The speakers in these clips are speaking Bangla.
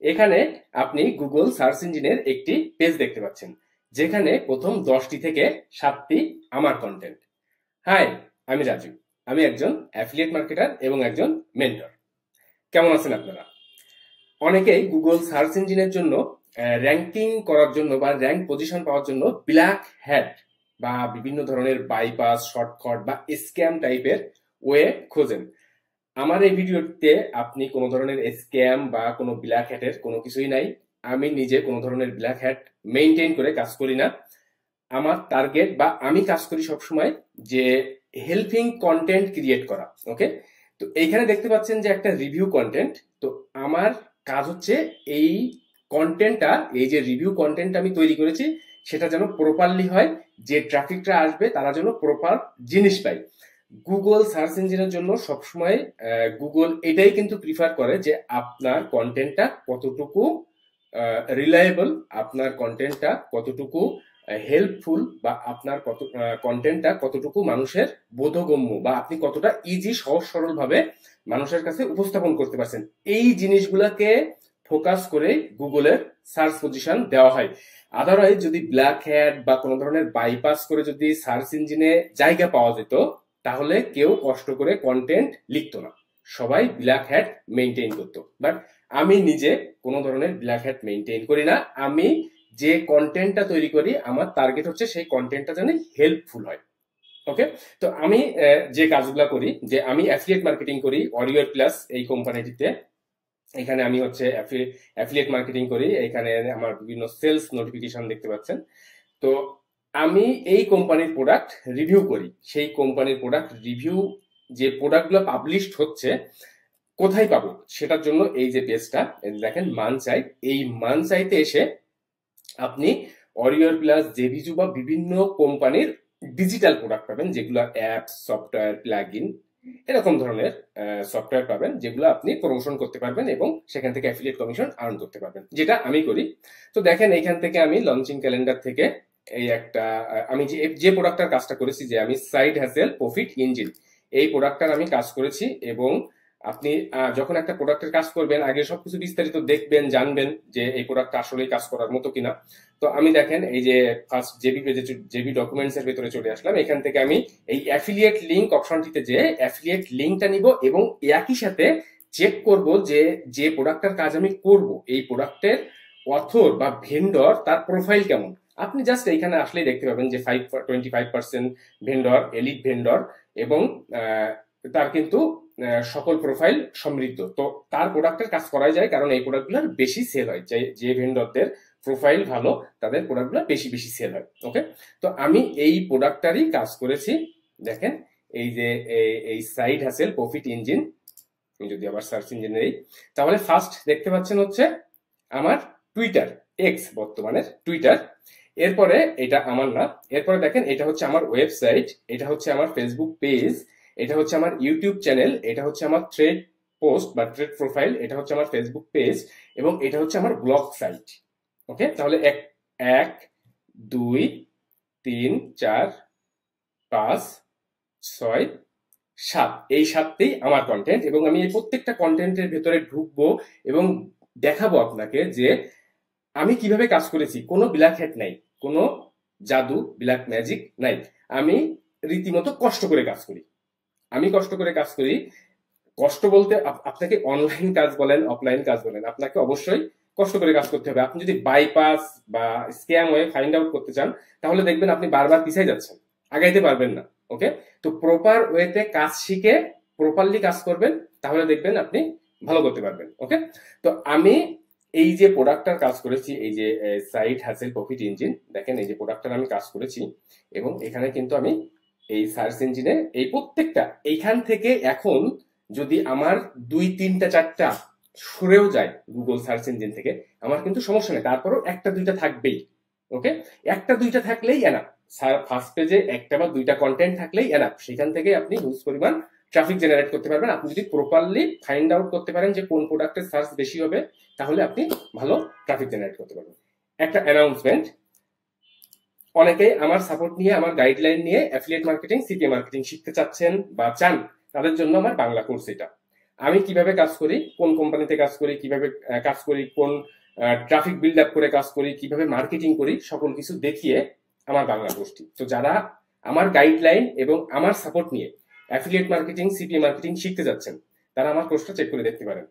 এখানে আপনি গুগল সার্চ ইঞ্জিনের একটি পেজ দেখতে পাচ্ছেন, যেখানে প্রথম 10টি থেকে 7টি আমার কন্টেন্ট। হাই, আমি রাজু। আমি একজন অ্যাফিলিয়েট মার্কেটার এবং একজন মেন্টর। কেমন আছেন আপনারা? অনেকেই গুগল সার্চ ইঞ্জিনের জন্য র্যাঙ্কিং করার জন্য বা র্যাঙ্ক পজিশন পাওয়ার জন্য ব্ল্যাক হ্যাট বা বিভিন্ন ধরনের বাইপাস, শর্টকাট বা স্ক্যাম টাইপের ওয়ে খোঁজেন। আমার এই ভিডিওতে আপনি কোনো ধরনের স্ক্যাম বা কোনো ব্ল্যাক হ্যাটের কোনো কিছুই নাই। আমি নিজে কোনো ধরনের ব্ল্যাক হ্যাট মেইনটেইন করে কাজ করি না। আমার টার্গেট বা আমি কাজ করি সবসময় যে হেল্পিং কন্টেন্ট ক্রিয়েট করা। ওকে, তো এইখানে দেখতে পাচ্ছেন যে একটা রিভিউ কন্টেন্ট। তো আমার কাজ হচ্ছে এই কন্টেন্টটা, এই যে রিভিউ কন্টেন্ট আমি তৈরি করেছি, সেটা যেন প্রপারলি হয়, যে ট্রাফিকটা আসবে তারা যেন প্রপার জিনিস পায়। গুগল সার্চ ইঞ্জিনের জন্য সবসময় গুগল এটাই কিন্তু প্রিফার করে যে আপনার কন্টেন্টটা কতটুকু রিলায়েবল, আপনার কন্টেন্টটা কতটুকু হেল্পফুল, বা আপনার কত কন্টেন্টটা কতটুকু মানুষের বোধগম্য, বা আপনি কতটা ইজি, সহজ সরল ভাবে মানুষের কাছে উপস্থাপন করতে পারছেন। এই জিনিসগুলোকে ফোকাস করে গুগলের সার্চ পজিশন দেওয়া হয়। আদারওয়াইজ যদি ব্ল্যাক হ্যাট বা কোনো ধরনের বাইপাস করে যদি সার্চ ইঞ্জিনে জায়গা পাওয়া যেত, তাহলে কেউ কষ্ট করে কন্টেন্ট লিখতো না, সবাই ব্ল্যাক হ্যাট মেনটেন করতো। বাট আমি নিজে কোনো ধরনের ব্ল্যাক হ্যাট মেনটেন করি না। আমি যে কন্টেন্টটা তৈরি করি, আমার টার্গেট হচ্ছে সেই কন্টেন্টটা যেন হেল্পফুল হয়। ওকে, তো আমি যে কাজগুলো করি, যে আমি অ্যাফিলিয়েট মার্কেটিং করি ওয়ারিয়র প্লাস এই কোম্পানিটিতে। এখানে আমি হচ্ছে অ্যাফিলিয়েট মার্কেটিং করি। এখানে আমার বিভিন্ন সেলস নোটিফিকেশন দেখতে পাচ্ছেন। তো আমি এই কোম্পানির প্রোডাক্ট রিভিউ করি। সেই কোম্পানির প্রোডাক্ট রিভিউ, যে প্রোডাক্টগুলো পাবলিশড হচ্ছে, কোথায় পাবো সেটার জন্য এই যে পেজটা দেখেন, মানচাই, এই মানচাইতে এসে আপনি অরিয়র প্লাস, জেভিজু বা বিভিন্ন কোম্পানির ডিজিটাল প্রোডাক্ট পাবেন, যেগুলো অ্যাপ, সফটওয়্যার, প্লাগইন, এরকম ধরনের সফটওয়্যার পাবেন, যেগুলো আপনি প্রমোশন করতে পারবেন এবং সেখান থেকে অ্যাফিলিয়েট কমিশন আর্ন করতে পারবেন, যেটা আমি করি। তো দেখেন, এইখান থেকে আমি লঞ্চিং ক্যালেন্ডার থেকে এই একটা আমি যে যে প্রোডাক্টটার কাজটা করেছি, যে আমি সাইড হ্যাসেল প্রফিট ইঞ্জিন, এই প্রোডাক্টটার আমি কাজ করেছি। এবং আপনি যখন একটা প্রোডাক্টের কাজ করবেন, আগে সবকিছু বিস্তারিত দেখবেন, জানবেন যে এই প্রোডাক্টটা আসলে কাজ করার মতো কিনা। তো আমি দেখেন, এই যে ফার্স্ট জেবি পেজে, জেবি ডকুমেন্টস এর ভেতরে চলে আসলাম। এখান থেকে আমি এই অ্যাফিলিয়েট লিংক অপশনটিতে যে অ্যাফিলিয়েট লিংকটা নিব এবং একই সাথে চেক করব যে যে প্রোডাক্টটার কাজ আমি করব, এই প্রোডাক্টের অথর বা ভেন্ডর, তার প্রোফাইল কেমন। আপনি জাস্ট এইখানে আসলেই দেখতে পাবেন যে 25% ভেন্ডর, এলিট ভেন্ডর, এবং তার কিন্তু সকল প্রোফাইল সমৃদ্ধ। তো তার প্রোডাক্টের কাজ করাই যায়, কারণ এই প্রোডাক্টগুলোর বেশি সেল হয়। যে ভেন্ডরদের প্রোফাইল ভালো, তাদের প্রোডাক্টগুলো বেশি বেশি সেল হয়। ওকে, তো আমি এই প্রোডাক্টটারই কাজ করেছি। দেখেন, এই যে এই সাইড হাসেল প্রফিট ইঞ্জিন, যদি আবার সার্চ ইঞ্জিনে এই, তাহলে ফার্স্ট দেখতে পাচ্ছেন হচ্ছে আমার টুইটার, এক্স বর্তমানের টুইটার। এরপরে এটা আমার না, এরপরে দেখেন এটা হচ্ছে আমার ওয়েবসাইট, এটা হচ্ছে আমার ফেসবুক পেজ, এটা হচ্ছে আমার ইউটিউব চ্যানেল, এটা হচ্ছে আমার থ্রেড পোস্ট বা থ্রেড প্রোফাইল, এটা হচ্ছে আমার ফেসবুক পেজ, এবং এটা হচ্ছে আমার ব্লগ সাইট। ওকে, তাহলে এক এক 2 3 4 5 6 7, এই 7টেই আমার কন্টেন্ট। এবং আমি এই প্রত্যেকটা কন্টেন্টের ভেতরে ঢুকবো এবং দেখাবো আপনাকে যে আমি কিভাবে কাজ করেছি। কোনো ব্ল্যাক হ্যাট নাই, কোনো জাদু, ব্ল্যাক ম্যাজিক নাই। আমি রীতিমতো কষ্ট করে কাজ করি। আমি কষ্ট করে কাজ করি। কষ্ট বলতে আপনাকে অনলাইন কাজ বলেন, অফলাইন কাজ বলেন, আপনাকে অবশ্যই কষ্ট করে কাজ করতে হবে। আপনি যদি বাইপাস বা স্ক্যাম হয়ে ফাইন্ড আউট করতে চান, তাহলে দেখবেন আপনি বারবার পিছিয়ে যাচ্ছেন, আগাইতে পারবেন না। ওকে, তো প্রপার ওয়েতে কাজ শিখে প্রপারলি কাজ করবেন, তাহলে দেখবেন আপনি ভালো করতে পারবেন। ওকে, তো আমি এই যে প্রোডাক্টটার কাজ করেছি, এই যে সাইড হ্যাসেল প্রফিট ইঞ্জিন, দেখেন এই যে প্রোডাক্টটার আমি কাজ করেছি। এবং এখানে কিন্তু আমি এই সার্চ ইঞ্জিনে এই প্রত্যেকটা, এইখান থেকে এখন যদি আমার 2 3 4টা সরেও যায় গুগল সার্চ ইঞ্জিন থেকে, আমার কিন্তু সমস্যা নেই, তারপরও একটা দুইটা থাকবেই। ওকে, একটা দুইটা থাকলেই এনাফ। ফার্স্ট পেজে একটা বা দুইটা কন্টেন্ট থাকলেই এনাফ। সেখান থেকে আপনি হিউজ পরিমাণ ট্রাফিক জেনারেট করতে পারবেন। আপনি যদি প্রপারলি ফাইন্ড আউট করতে পারেন যে কোন প্রোডাক্টের সার্চ বেশি হবে, তাহলে আপনি ভালো ট্রাফিক জেনারেট করতে পারবেন। একটা অ্যানাউন্সমেন্ট, অনেকেই আমার সাপোর্ট নিয়ে, আমার গাইডলাইন নিয়ে অ্যাফিলিয়েট মার্কেটিং, সিপিএ মার্কেটিং শিখতে চাচ্ছেন বা চান, তাদের জন্য আমার বাংলা কোর্স এটা। আমি কিভাবে কাজ করি, কোন কোম্পানিতে কাজ করি, কিভাবে কাজ করি, কোন ট্রাফিক বিল্ড আপ করে কাজ করি, কিভাবে মার্কেটিং করি, সকল কিছু দেখিয়ে আমার বাংলা কোর্সটি। তো যারা আমার গাইডলাইন এবং আমার সাপোর্ট নিয়ে অ্যাফিলিয়েট মার্কেটিং, সিপিএ মার্কেটিং শিখতে যাচ্ছেন, তারা আমার কোর্সটা চেক করে দেখতে পারেন।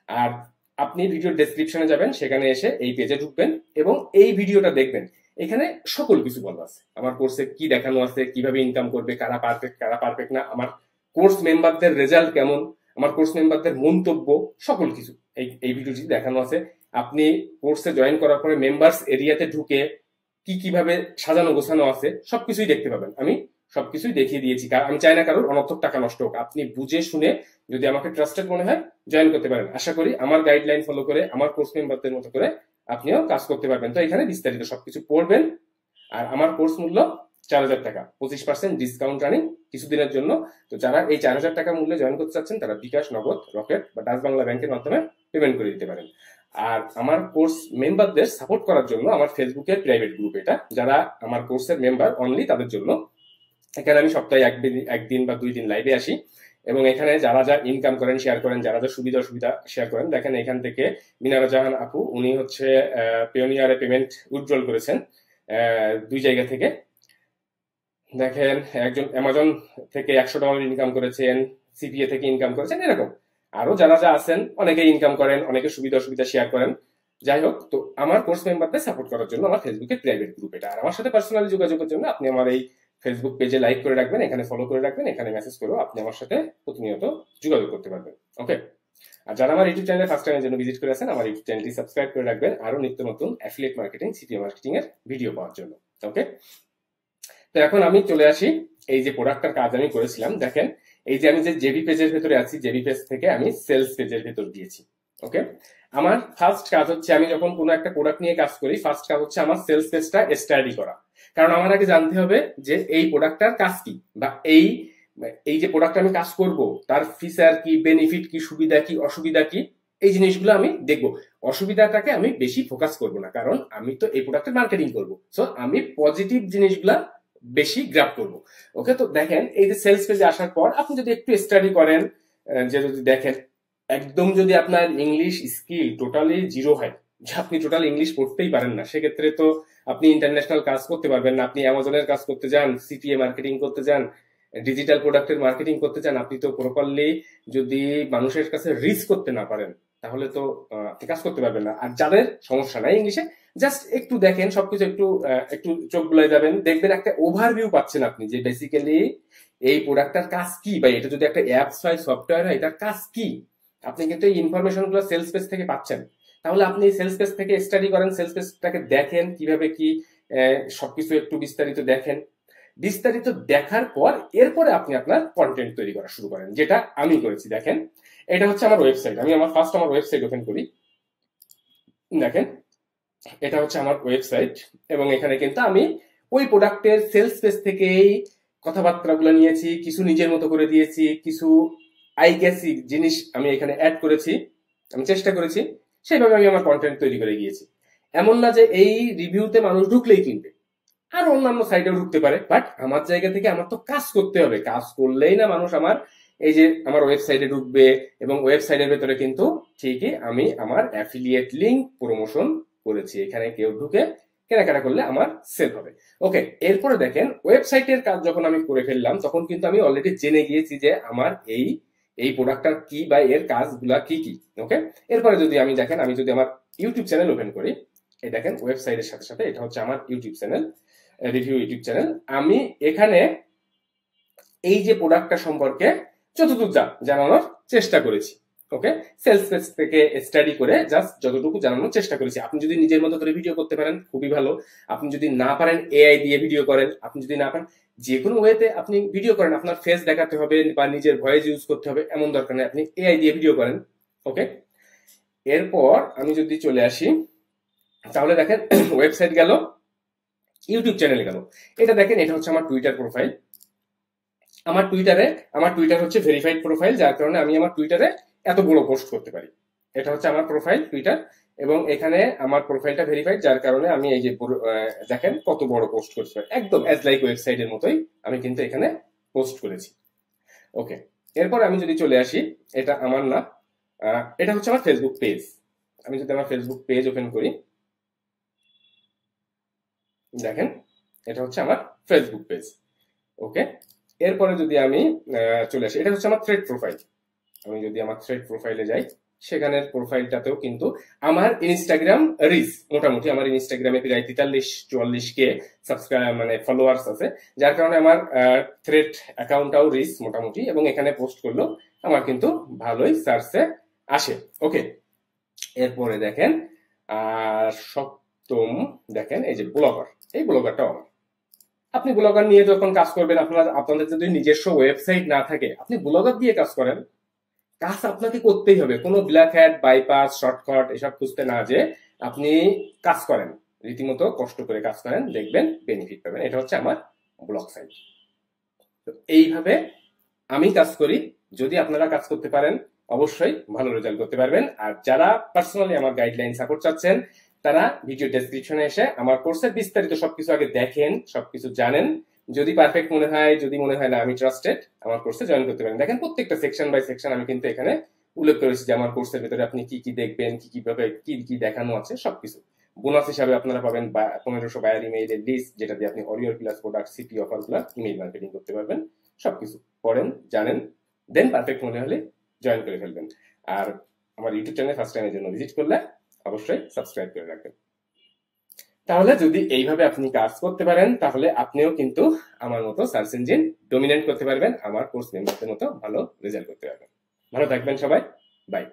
আর আপনি ভিডিওর ডেসক্রিপশনে যাবেন, সেখানে এসে এই পেজে ঢুকবেন এবং এই ভিডিওটা দেখবেন। এখানে সকল কিছু বলা আছে, আমার কোর্সে কি দেখানো আছে, কিভাবে ইনকাম করবে, কারা পারফেক্ট কারা পারফেক্ট না, আমার কোর্স মেম্বারদের রেজাল্ট কেমন, আমার কোর্স মেম্বারদের মন্তব্য, সকল কিছু এই ভিডিওটি দেখানো আছে। আপনি কোর্সে জয়েন করার পরে মেম্বার্স এরিয়াতে ঢুকে কিভাবে সাজানো গোছানো আছে সবকিছুই দেখতে পাবেন। আমি সবকিছুই দেখিয়ে দিয়েছি। আমি চাই না কারোর অনর্থক টাকা নষ্ট হোক। আপনি বুঝে শুনে যদি আমাকে ট্রাস্টেড মনে হয় জয়েন করতে পারেন। আশা করি আমার গাইডলাইন ফলো করে আমার কোর্স মেম্বারদের মতো করে আপনিও কাজ করতে পারবেন। তো এখানে বিস্তারিত সবকিছু পড়বেন। আর আমার কোর্স মূল্য 4,000 টাকা, 25% ডিসকাউন্ট রানিং কিছুদিনের জন্য। তো যারা এই 4,000 টাকা মূল্যে জয়েন করতে চাচ্ছেন, তারা বিকাশ, নগদ, রকেট বা ডাচ বাংলা ব্যাংকের মাধ্যমে পেমেন্ট করে দিতে পারেন। আর আমার কোর্স মেম্বারদের সাপোর্ট করার জন্য আমার ফেসবুকের প্রাইভেট গ্রুপ এটা, যারা আমার কোর্সের মেম্বার অনলি তাদের জন্য। এখানে আমি সপ্তাহে একদিন বা 2 দিন লাইভে আসি এবং এখানে যারা যা ইনকাম করেন শেয়ার করেন, যারা যা সুবিধা অসুবিধা শেয়ার করেন। দেখেন এখান থেকে মিনারা জাহান আপু, উনি হচ্ছে পেওনিয়ারে পেমেন্ট উইথড্রল করেছেন 2 জায়গা থেকে। দেখেন একজন অ্যামাজন থেকে $100 ইনকাম করেছেন, সিপিএ থেকে ইনকাম করেছেন, এরকম আরো যারা যা আছেন অনেকে ইনকাম করেন, অনেকে সুবিধা অসুবিধা শেয়ার করেন। যাই হোক, তো আমার কোর্স মেম্বারদের সাপোর্ট করার জন্য আমার ফেসবুকে প্রাইভেট গ্রুপ এটা। আর আমার সাথে পার্সোনালি যোগাযোগের জন্য আপনি আমার এই ফেসবুক পেজে লাইক করে রাখবেন, এখানে ফলো করে রাখবেন, এখানে মেসেজ করেও আপনি আমার সাথে প্রতিনিয়ত যোগাযোগ করতে পারবেন। ওকে। আর যারা আমার ইউটিউব চ্যানেলে ফার্স্ট টাইমের জন্য ভিজিট করে আছেন, আমার ইউটিউব চ্যানেলটি সাবস্ক্রাইব করে রাখবেন আরো নিত্য নতুন অ্যাফিলিয়েট মার্কেটিং, সিপিএ মার্কেটিং এর ভিডিও পাওয়ার জন্য। ওকে। তো এখন আমি চলে আসি এই যে প্রোডাক্টটার কাজ আমি করেছিলাম। দেখেন এই যে আমি যে জেবি পেজের ভেতরে আছি, জেবি পেজ থেকে আমি সেলস পেজের ভেতর দিয়েছি। ওকে। আমার ফার্স্ট কাজ হচ্ছে, আমি যখন কোনো একটা প্রোডাক্ট নিয়ে কাজ করি, ফার্স্ট কাজ হচ্ছে আমার সেলস পেজটা স্টাডি করা। কারণ আমার আগে জানতে হবে যে এই প্রোডাক্টটার কাজ কি, বা এই যে প্রোডাক্ট আমি কাজ করব তার ফিচার কি, বেনিফিট কি, সুবিধা কি, অসুবিধা কি, এই জিনিসগুলো আমি দেখবো। অসুবিধাটাকে আমি বেশি ফোকাস করব না, কারণ আমি তো এই প্রোডাক্টের মার্কেটিং করব। সো আমি পজিটিভ জিনিসগুলা বেশি গ্রাফ করব। ওকে। তো দেখেন এই যে সেলস পেজে আসার পর আপনি যদি একটু স্টাডি করেন, যে যদি দেখেন একদম যদি আপনার ইংলিশ স্কিল টোটালি জিরো হয়, যে আপনি টোটাল ইংলিশ পড়তেই পারেন না, সেক্ষেত্রে তো আপনি ইন্টারন্যাশনাল কাজ করতে পারবেন না। আপনি অ্যামাজনের কাজ করতে যান, সিপিএ মার্কেটিং করতে যান, ডিজিটাল প্রোডাক্টের মার্কেটিং করতে চান, আপনি তো প্রপারলি যদি মানুষের কাছে রিচ করতে না পারেন, তাহলে তো আপনি কাজ করতে পারবেন না। আর যাদের সমস্যা নাই ইংলিশে, জাস্ট একটু দেখেন, সবকিছু একটু চোখ বুলাই যাবেন, দেখবেন একটা ওভারভিউ পাচ্ছেন আপনি, যে বেসিক্যালি এই প্রোডাক্টটার কাজ কি, বা এটা যদি একটা অ্যাপস হয়, সফটওয়্যার হয়, এটার কাজ কি। আপনি কিন্তু এই ইনফরমেশন গুলো সেলস পেজ থেকে পাচ্ছেন। তাহলে আপনি সেলস পেজ থেকে স্টাডি করেন, সেলস পেজটাকে দেখেন কিভাবে কি, সবকিছু একটু বিস্তারিত দেখেন। বিস্তারিত দেখার পর এরপরে আপনি আপনার কন্টেন্ট তৈরি করা শুরু করেন, যেটা আমি করেছি। দেখেন এটা হচ্ছে আমার ওয়েবসাইট। আমি আমার ওয়েবসাইট ওপেন করি। দেখেন এটা হচ্ছে আমার ওয়েবসাইট এবং এখানে কিন্তু আমি ওই প্রোডাক্টের সেলস পেজ থেকেই কথাবার্তাগুলো নিয়েছি, কিছু নিজের মতো করে দিয়েছি, কিছু আই গেসি জিনিস আমি এখানে অ্যাড করেছি, আমি চেষ্টা করেছি সেইভাবে আমি আমার কন্টেন্ট তৈরি করে গিয়েছি। এমন না যে এই রিভিউতে মানুষ ঢুকলেই কিনবে, আর অন্যান্য সাইটেও ঢুকতে পারে, বাট আমার জায়গা থেকে আমার তো কাজ করতে হবে। কাজ করলেই না মানুষ আমার এই যে আমার ওয়েবসাইটে ঢুকবে, এবং ওয়েবসাইটের ভেতরে কিন্তু ঠিকই আমি আমার অ্যাফিলিয়েট লিংক প্রমোশন করেছি। এখানে কেউ ঢুকে কেনাকাটা করলে আমার সেল হবে। ওকে। এরপরে দেখেন ওয়েবসাইটের কাজ যখন আমি করে ফেললাম, তখন কিন্তু আমি অলরেডি জেনে গিয়েছি যে আমার এই প্রোডাক্টটার কি বা এর কাজগুলা কি কি। ওকে। এরপরে যদি আমি দেখেন, আমি যদি আমার ইউটিউব চ্যানেল ওপেন করি, এই দেখেন ওয়েবসাইটের সাথে সাথে এটা হচ্ছে আমার YouTube channel, review YouTube channel. আমি এখানে এই যে প্রোডাক্টটা সম্পর্কে যতটুকু জানানোর চেষ্টা করেছি। ওকে। সেলস পেজ থেকে স্টাডি করে জাস্ট যতটুকু জানানোর চেষ্টা করেছি। আপনি যদি নিজের মতো করে ভিডিও করতে পারেন খুবই ভালো। আপনি যদি না পারেন এআই দিয়ে ভিডিও করেন। আপনি যদি না পারেন যে কোনো ওয়েতে আপনি ভিডিও করেন, আপনার ফেস দেখাতে হবে বা নিজের ভয়েস ইউজ করতে হবে এমন দরকার নেই, আপনি এআই দিয়ে ভিডিও করেন। ওকে। এরপর আমি যদি চলে আসি, তাহলে দেখেন ওয়েবসাইট গেল, ইউটিউব চ্যানেলে গেল। এটা দেখেন এটা হচ্ছে আমার টুইটার প্রোফাইল। আমার টুইটার হচ্ছে ভেরিফাইড প্রোফাইল, যার কারণে আমি আমার টুইটারে এত বড় পোস্ট করতে পারি। এটা হচ্ছে আমার প্রোফাইল টুইটার, এবং এখানে আমার প্রোফাইলটা ভেরিফাইড, যার কারণে আমি এই যে দেখেন কত বড় পোস্ট করতে পারি, একদম অ্যাজ লাইক ওয়েবসাইটের মতোই আমি কিন্তু এখানে পোস্ট করেছি। ওকে। এরপর আমি যদি চলে আসি, এটা আমার না, এটা হচ্ছে আমার ফেসবুক পেজ। আমি যদি আমার ফেসবুক পেজ ওপেন করি, দেখেন এটা হচ্ছে আমার ফেসবুক পেজ। ওকে, এরপরে যদি আমি চলে আসি, এটা হচ্ছে আমার থ্রেড প্রোফাইল। আমি যদি আমার থ্রেড প্রোফাইলে যাই, সেখানের প্রোফাইলটাতেও কিন্তু আমার ইনস্টাগ্রাম রিচ, মোটামুটি আমার ইনস্টাগ্রামে প্রায় 43-44 কে সাবস্ক্রাইব মানে ফলোয়ার্স আছে, যার কারণে আমার থ্রেড অ্যাকাউন্টটাও রিচ মোটামুটি, এবং এখানে পোস্ট করলেও আমার কিন্তু ভালোই সার্চে আসে। ওকে, এরপরে দেখেন সপ্তম, দেখেন এই যে ব্লগার, এই ব্লগারটাও আমার। আপনি ব্লগার নিয়ে যখন কাজ করবেন, আপনাদের যদি নিজস্ব ওয়েবসাইট না থাকে, আপনি ব্লগার দিয়ে কাজ করেন, কাজ আপনাকে করতেই হবে। কোনো ব্ল্যাক হ্যাট, বাইপাস, শর্টকাট এসব খুঁজতে না যে আপনি কাজ করেন, রীতিমতো কষ্ট করে কাজ করেন, দেখবেন বেনিফিট পাবেন। এটা হচ্ছে আমার ব্লগ সাইট। তো এইভাবে আমি কাজ করি। যদি আপনারা কাজ করতে পারেন, অবশ্যই ভালো রেজাল্ট করতে পারবেন। আর যারা পার্সোনালি আমার গাইডলাইন সাপোর্ট চাচ্ছেন, তারা ভিডিও ডেসক্রিপশনে এসে আমার কোর্সের বিস্তারিত সবকিছু আগে দেখেন, সবকিছু জানেন। যদি পারফেক্ট মনে হয়, যদি মনে হয় না আমি ট্রাস্টেড, আমার কোর্সে জয়েন করতে পারেন। দেখেন প্রত্যেকটা সেকশন বাই সেকশন আমি কিন্তু এখানে উল্লেখ করেছি যে আমার কোর্সের ভিতরে আপনি কি কি দেখবেন, কি কিভাবে কি কি দেখানো আছে সবকিছু। বোনাস হিসাবে আপনারা পাবেন 1500 বায়ার ইমেইলের লিস্ট, যেটা দিয়ে আপনি অরিওর প্লাস প্রোডাক্ট সিপি অফারগুলো ইমেইল মার্কেটিং করতে পারবেন। সবকিছু পড়েন, জানেন, দেন পারফেক্ট মনে হলে জয়েন করে ফেলবেন। আর আমার ইউটিউব চ্যানেল ফার্স্ট টাইমের জন্য ভিজিট করলে অবশ্যই সাবস্ক্রাইব করে রাখবেন। তাহলে যদি এইভাবে আপনি কাজ করতে পারেন, তাহলে আপনিও কিন্তু আমার মতো সার্চ ইঞ্জিন ডমিনেট করতে পারবেন, আমার কোর্স মেম্বারদের মতো ভালো রেজাল্ট করতে পারবেন। ভালো থাকবেন সবাই, বাই।